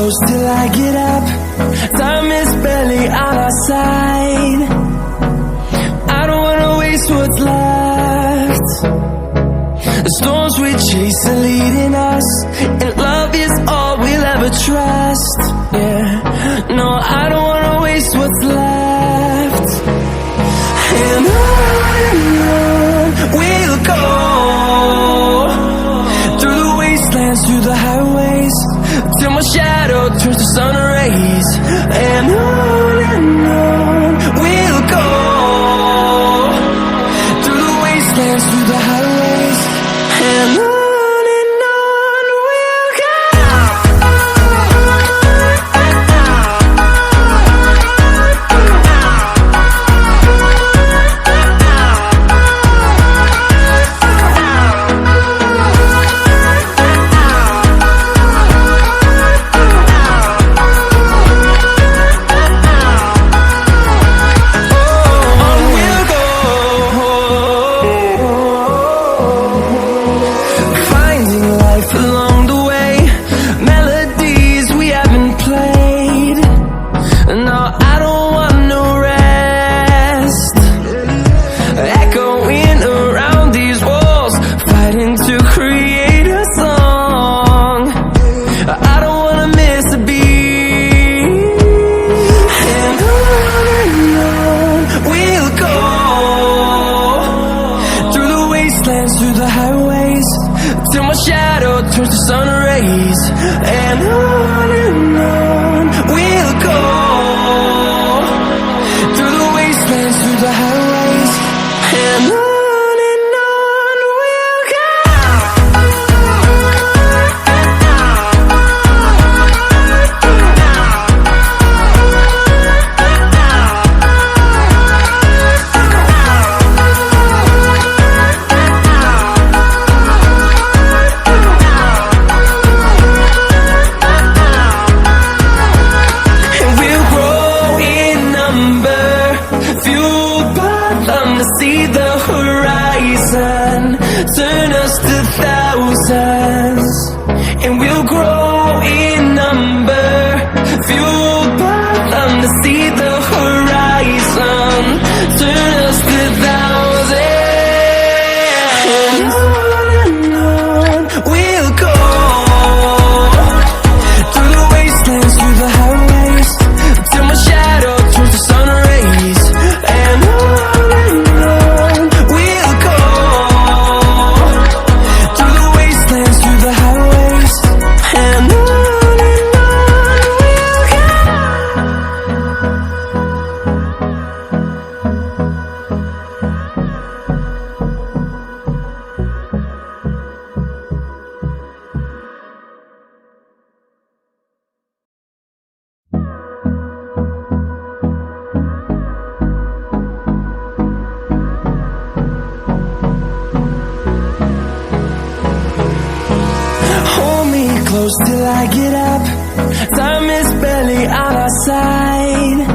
close till I get up. Time is barely on our side. I don't wanna waste what's left. The storms we chase are leading us, and love is all we'll ever trust. Yeah, no, I don't wanna waste what's left. And on we'll go, through the wastelands, through the highways, till my shadow turns to sun rays. And on we'll go, through the wastelands, through the highways, and on we'll go. Through the highways, till my shadow turns to sun rays. And on we'll go, through the wastelands, through the highways, and on we'll go. See the horizon, turn us to thousands, and we'll grow in number, fueled by them to see the horizon, turn us to thousands. And on we'll go, through the wastelands, through the highways, till my shadow turns to sun rays. And close till I get up. Time is barely on our side.